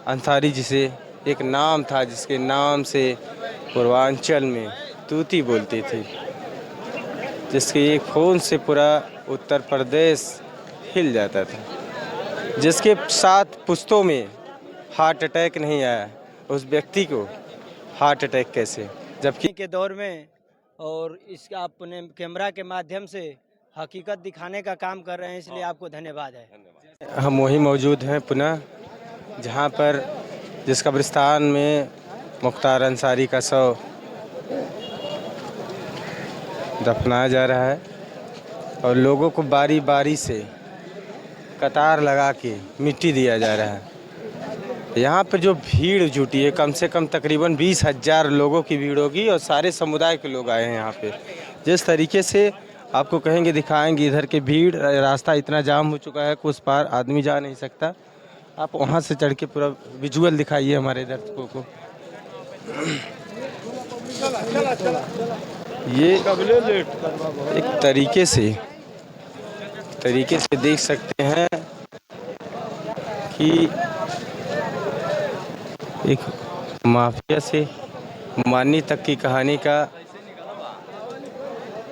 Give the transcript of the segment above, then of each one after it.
अंसारी जिसे एक नाम था, जिसके नाम से पूर्वांचल में तूती बोलती थी, जिसके एक फ़ोन से पूरा उत्तर प्रदेश हिल जाता था, जिसके 7 पुश्तों में हार्ट अटैक नहीं आया, उस व्यक्ति को हार्ट अटैक कैसे, जबकि के दौर में और इसका अपने कैमरा के माध्यम से हकीकत दिखाने का काम कर रहे हैं, इसलिए आपको धन्यवाद है। हम वही मौजूद हैं पुनः जहां पर जिस कब्रिस्तान में मुख्तार अंसारी का शव दफनाया जा रहा है और लोगों को बारी बारी से कतार लगा के मिट्टी दिया जा रहा है। यहाँ पर जो भीड़ जुटी है, कम से कम तकरीबन 20,000 लोगों की भीड़ होगी और सारे समुदाय के लोग आए हैं यहाँ पे। जिस तरीके से आपको कहेंगे, दिखाएंगे, इधर के भीड़, रास्ता इतना जाम हो चुका है कि उस पार आदमी जा नहीं सकता। आप वहाँ से चढ़ के पूरा विजुअल दिखाइए हमारे दर्शकों को। ये एक तरीके से देख सकते हैं कि एक माफिया से मानी तक की कहानी का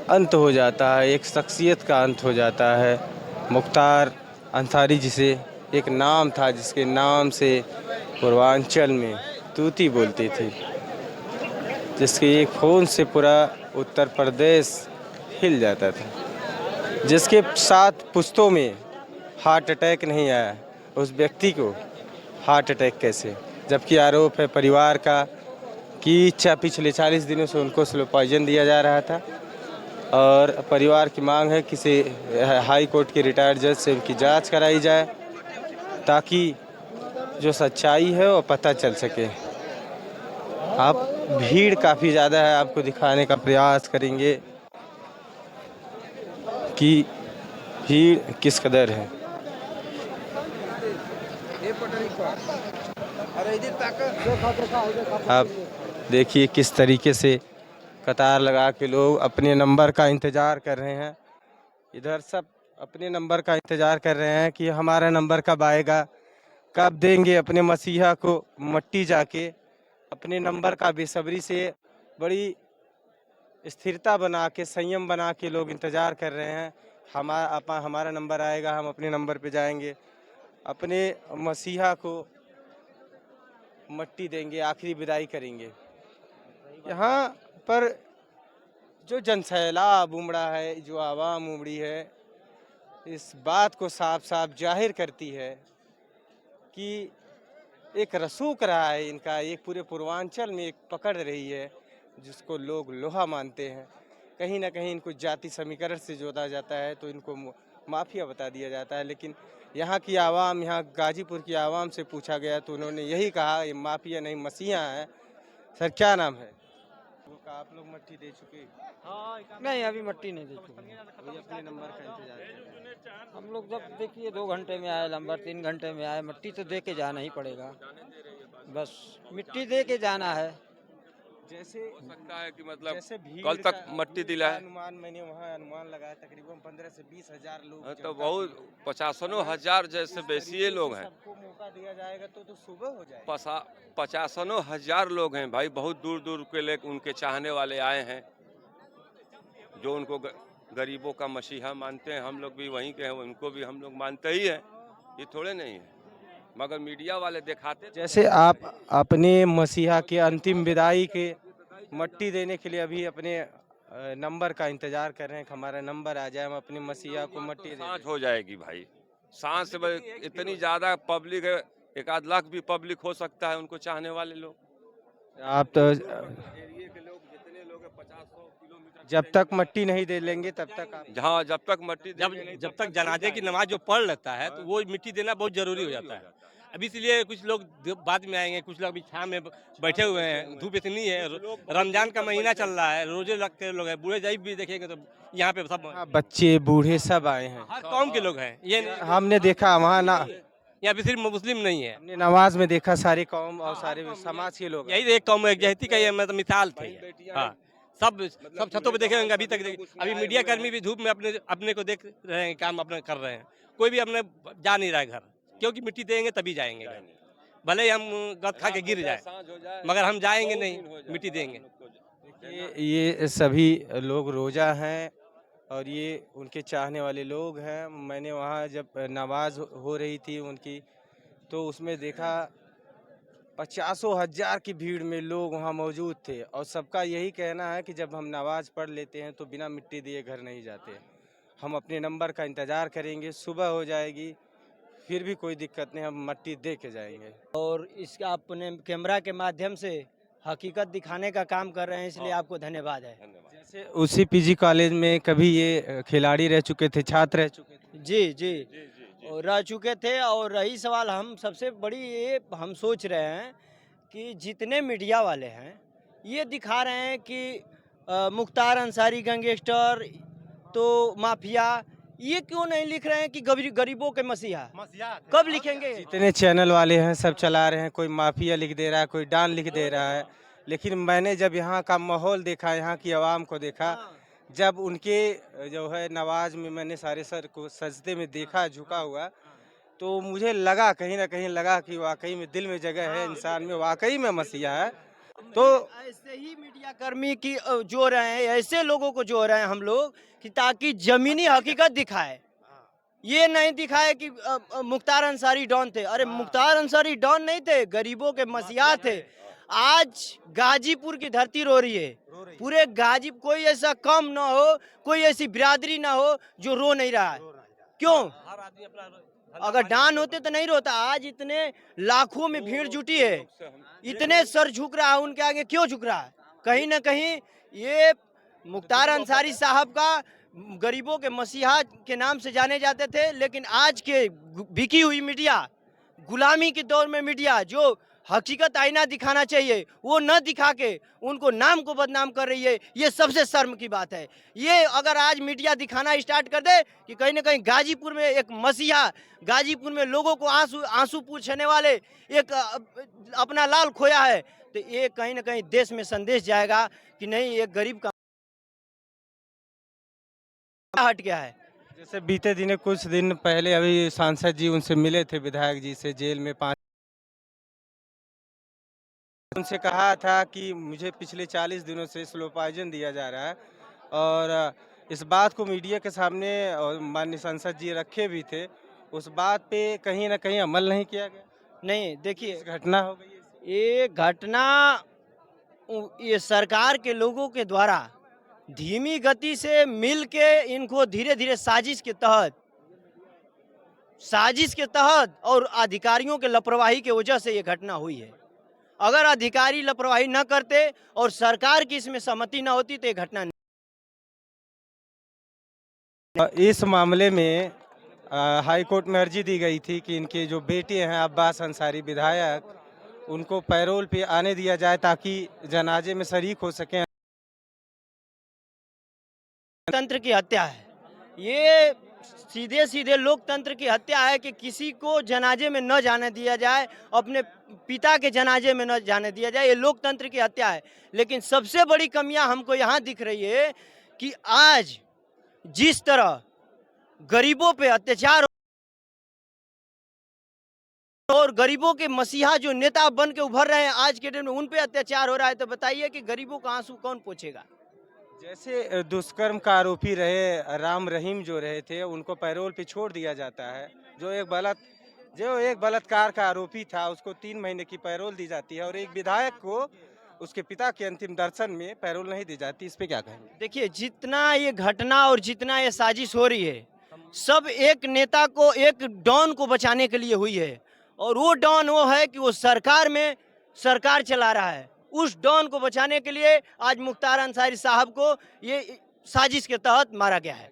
अंत हो जाता है, एक शख्सियत का अंत हो जाता है। मुख्तार अंसारी जिसे एक नाम था, जिसके नाम से पूर्वांचल में तूती बोलती थी, जिसके एक फ़ोन से पूरा उत्तर प्रदेश हिल जाता था, जिसके 7 पुश्तों में हार्ट अटैक नहीं आया, उस व्यक्ति को हार्ट अटैक कैसे, जबकि आरोप है परिवार का कि पिछले 40 दिनों से उनको स्लो पॉइजन दिया जा रहा था और परिवार की मांग है किसी हाई कोर्ट के रिटायर्ड जज से उनकी जांच कराई जाए ताकि जो सच्चाई है वो पता चल सके। आप भीड़ काफ़ी ज़्यादा है, आपको दिखाने का प्रयास करेंगे कि भीड़ किस कदर है। आप देखिए किस तरीके से कतार लगा के लोग अपने नंबर का इंतज़ार कर रहे हैं। इधर सब अपने नंबर का इंतज़ार कर रहे हैं कि हमारा नंबर कब आएगा, कब देंगे अपने मसीहा को मट्टी जाके। अपने नंबर का बेसब्री से बड़ी स्थिरता बना के, संयम बना के लोग इंतज़ार कर रहे हैं। हमारा नंबर आएगा, हम अपने नंबर पे जाएंगे, अपने मसीहा को मट्टी देंगे, आखिरी विदाई करेंगे। यहाँ पर जो जनसैलाब उमड़ा है, जो आवाम उमड़ी है, इस बात को साफ साफ जाहिर करती है कि एक रसूख रहा है इनका, एक पूरे पूर्वांचल में एक पकड़ रही है जिसको लोग लोहा मानते हैं। कहीं ना कहीं इनको जाति समीकरण से जोड़ा जाता है तो इनको माफिया बता दिया जाता है, लेकिन यहाँ की आवाम, यहाँ गाजीपुर की आवाम से पूछा गया तो उन्होंने यही कहा, ये माफिया नहीं मसीहा है। सर क्या नाम है? आप लोग मट्टी दे चुके? नहीं, अभी मट्टी नहीं दे चुकी। अभी अपने नंबर का इंतजार कर रहे हैं। हम लोग जब देखिए 2 घंटे में आए नंबर, 3 घंटे में आए, मट्टी तो दे के जाना ही पड़ेगा। बस मिट्टी दे के जाना है। जैसे हो सकता है कि मतलब जैसे भीड़ कल तक का मट्टी भीड़ दिलाए। का अनुमान, मैंने वहाँ अनुमान लगाया तकरीबन 15 से 20,000 लोग तो जनता बहुत थी। 50,000 जैसे इस बेसिए तरीके लोग से हैं। सबको मौका दिया जाएगा तो सुबह हो जाएगा। 50,000 लोग हैं भाई, बहुत दूर दूर के लोग उनके चाहने वाले आए हैं जो उनको गरीबों का मसीहा मानते हैं। हम लोग भी वहीं के हैं, उनको भी हम लोग मानते ही हैं, ये थोड़े नहीं है, मगर मीडिया वाले दिखाते। जैसे आप अपने मसीहा के अंतिम विदाई के मट्टी देने के लिए अभी अपने नंबर का इंतजार कर रहे हैं कि हमारा नंबर आ जाए, हम अपने मसीहा को मट्टी दे सांझ दें। हो जाएगी भाई, सांझ से इतनी ज्यादा पब्लिक है, 1 आध लाख भी पब्लिक हो सकता है उनको चाहने वाले लोग। आप तो एरिया के लोग जितने लोग 50-100 किलोमीटर जब तक मट्टी नहीं दे लेंगे तब तक आप जहाँ जब तक मट्टी जब तक जनाजे की नमाज जो पढ़ लेता है तो वो मिट्टी देना बहुत जरूरी हो जाता है। अभी इसलिए कुछ लोग बाद में आएंगे, कुछ लोग अभी छाँव में बैठे हुए हैं, धूप इतनी है, रमजान का महीना चल रहा है, रोजे लगते लोग हैं, बूढ़े जाइब भी देखेंगे तो यहाँ पे सब बच्चे बूढ़े सब आए हैं। हर कौम के लोग हैं। ये नहीं हमने देखा वहाँ ना, यहाँ पे सिर्फ मुस्लिम नहीं है, हमने नमाज में देखा सारे कौम और सारे समाज के लोग। यही एक कौम एकजहती का ये मतलब मिसाल थी। हाँ, सब छतों पे देखे होंगे, अभी तक अभी मीडिया कर्मी भी धूप में अपने को देख रहे हैं, काम अपने कर रहे हैं, कोई भी अपने जा नहीं रहा है घर, क्योंकि मिट्टी देंगे तभी जाएंगे घर। भले ही हम गद खा के गिर जाए, मगर हम जाएंगे नहीं, मिट्टी देंगे। ये सभी लोग रोज़ा हैं और ये उनके चाहने वाले लोग हैं। मैंने वहाँ जब नमाज हो रही थी उनकी, तो उसमें देखा पचासों हज़ार की भीड़ में लोग वहाँ मौजूद थे और सबका यही कहना है कि जब हम नमाज पढ़ लेते हैं तो बिना मिट्टी दिए घर नहीं जाते। हम अपने नंबर का इंतज़ार करेंगे, सुबह हो जाएगी, फिर भी कोई दिक्कत नहीं, हम मिट्टी दे के जाएंगे। और इसका अपने कैमरा के माध्यम से हकीकत दिखाने का काम कर रहे हैं, इसलिए आपको धन्यवाद है। जैसे उसी पीजी कॉलेज में कभी ये खिलाड़ी रह चुके थे, छात्र रह चुके थे। जी और रह चुके थे। और रही सवाल, हम सबसे बड़ी ये हम सोच रहे हैं कि जितने मीडिया वाले हैं ये दिखा रहे हैं कि मुख्तार अंसारी गैंगस्टर तो माफिया, ये क्यों नहीं लिख रहे हैं कि गरीबों के मसीहा? कब लिखेंगे? जितने चैनल वाले हैं सब चला रहे हैं, कोई माफिया लिख दे रहा है, कोई डॉन लिख दे रहा है। लेकिन मैंने जब यहाँ का माहौल देखा, यहाँ की आवाम को देखा, जब उनके जो है नवाज में मैंने सारे सर को सजदे में देखा झुका हुआ, तो मुझे लगा कहीं ना कहीं लगा कि वाकई में दिल में जगह है, इंसान में वाकई में मसीहा है। तो ऐसे ही मीडिया कर्मी की जो रहे हैं, ऐसे लोगों को जो रहे हैं हम लोग कि ताकि जमीनी हकीकत दिखाए, ये नहीं दिखाए कि मुख्तार अंसारी डॉन थे। अरे मुख्तार अंसारी डॉन नहीं थे, गरीबों के मसीहा थे। आज गाजीपुर की धरती रो रही है, पूरे गाजी, कोई ऐसा कम ना हो, कोई ऐसी बिरादरी ना हो जो रो नहीं रहा है। क्यों? अगर डॉन होते तो नहीं रोता। आज इतने लाखों में भीड़ जुटी है, इतने सर झुक रहा है उनके आगे, क्यों झुक रहा है? कहीं ना कहीं ये मुख्तार अंसारी साहब का गरीबों के मसीहा के नाम से जाने जाते थे, लेकिन आज के बिकी हुई मीडिया, गुलामी के दौर में मीडिया जो हकीकत आईना दिखाना चाहिए वो न दिखा के उनको नाम को बदनाम कर रही है। ये सबसे शर्म की बात है। ये अगर आज मीडिया दिखाना स्टार्ट कर दे कि कहीं ना कहीं गाजीपुर में एक मसीहा, गाजीपुर में लोगों को आंसू पूछने वाले एक अपना लाल खोया है, तो ये कहीं ना कहीं देश में संदेश जाएगा कि नहीं, एक गरीब का हट गया है। जैसे बीते दिन कुछ दिन पहले अभी सांसद जी उनसे मिले थे, विधायक जी से, जेल में 5 उनसे कहा था कि मुझे पिछले 40 दिनों से स्लो पॉइजन दिया जा रहा है और इस बात को मीडिया के सामने और माननीय सांसद जी रखे भी थे। उस बात पे कहीं ना कहीं अमल नहीं किया गया। नहीं, देखिए, इस घटना हो गई। ये घटना ये सरकार के लोगों के द्वारा धीमी गति से मिल के इनको धीरे धीरे साजिश के तहत और अधिकारियों के लापरवाही की वजह से ये घटना हुई है। अगर अधिकारी लापरवाही न करते और सरकार की इसमें सहमति न होती तो ये घटना नहीं। इस मामले में हाई कोर्ट में अर्जी दी गई थी कि इनके जो बेटे हैं अब्बास अंसारी विधायक, उनको पैरोल पे आने दिया जाए ताकि जनाजे में शरीक हो सकें। लोकतंत्र की हत्या है ये, सीधे सीधे लोकतंत्र की हत्या है कि किसी को जनाजे में न जाने दिया जाए, अपने पिता के जनाजे में न जाने दिया जाए। ये लोकतंत्र की हत्या है। लेकिन सबसे बड़ी कमियां हमको यहाँ दिख रही है कि आज जिस तरह गरीबों पे अत्याचार और गरीबों के मसीहा जो नेता बन के उभर रहे हैं आज के दिन में, उन पे अत्याचार हो रहा है, तो बताइए कि गरीबों का आंसू कौन पोंछेगा? जैसे दुष्कर्म का आरोपी रहे राम रहीम जो रहे थे, उनको पैरोल पे छोड़ दिया जाता है। जो एक बलात्कार का आरोपी था उसको 3 महीने की पैरोल दी जाती है और एक विधायक को उसके पिता के अंतिम दर्शन में पैरोल नहीं दी जाती। इस पे क्या कहेंगे? देखिए, जितना ये घटना और जितना ये साजिश हो रही है, सब एक नेता को, एक डॉन को बचाने के लिए हुई है। और वो डॉन वो है कि वो सरकार चला रहा है। उस डॉन को बचाने के लिए आज मुख्तार अंसारी साहब को ये साजिश के तहत मारा गया है।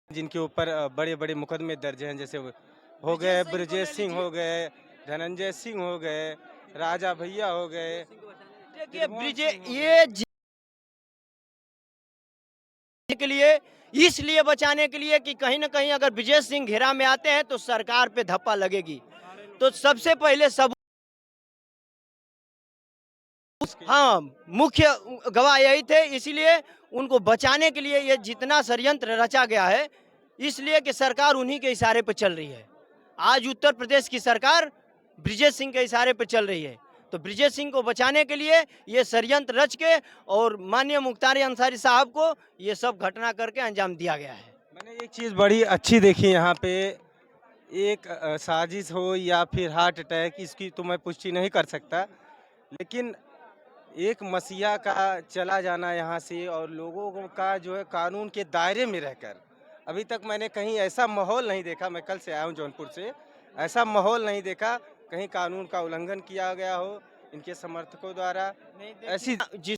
जिनके ऊपर बड़े बड़े मुकदमे दर्ज हैं, जैसे हो गए ब्रजेश सिंह, हो गए धनंजय सिंह, हो गए राजा भैया, हो गए। देखिए, ये के लिए, इसलिए बचाने के लिए कि कहीं ना कहीं अगर ब्रजेश सिंह घेरा में आते हैं तो सरकार पे धप्पा लगेगी। तो सबसे पहले हाँ, मुख्य गवाह यही थे। इसीलिए उनको बचाने के लिए ये जितना षड्यंत्र रचा गया है, इसलिए कि सरकार उन्हीं के इशारे पर चल रही है। आज उत्तर प्रदेश की सरकार ब्रिजेश सिंह के इशारे पर चल रही है। तो ब्रिजेश सिंह को बचाने के लिए ये षड्यंत्र रच के और माननीय मुख्तार अंसारी साहब को ये सब घटना करके अंजाम दिया गया है। मैंने एक चीज़ बड़ी अच्छी देखी यहाँ पे, एक साजिश हो या फिर हार्ट अटैक, इसकी तो मैं पुष्टि नहीं कर सकता, लेकिन एक मसीहा का चला जाना यहाँ से और लोगों का जो है कानून के दायरे में रहकर, अभी तक मैंने कहीं ऐसा माहौल नहीं देखा। मैं कल से आया हूँ जौनपुर से, ऐसा माहौल नहीं देखा कहीं कानून का उल्लंघन किया गया हो इनके समर्थकों द्वारा। ऐसी जिस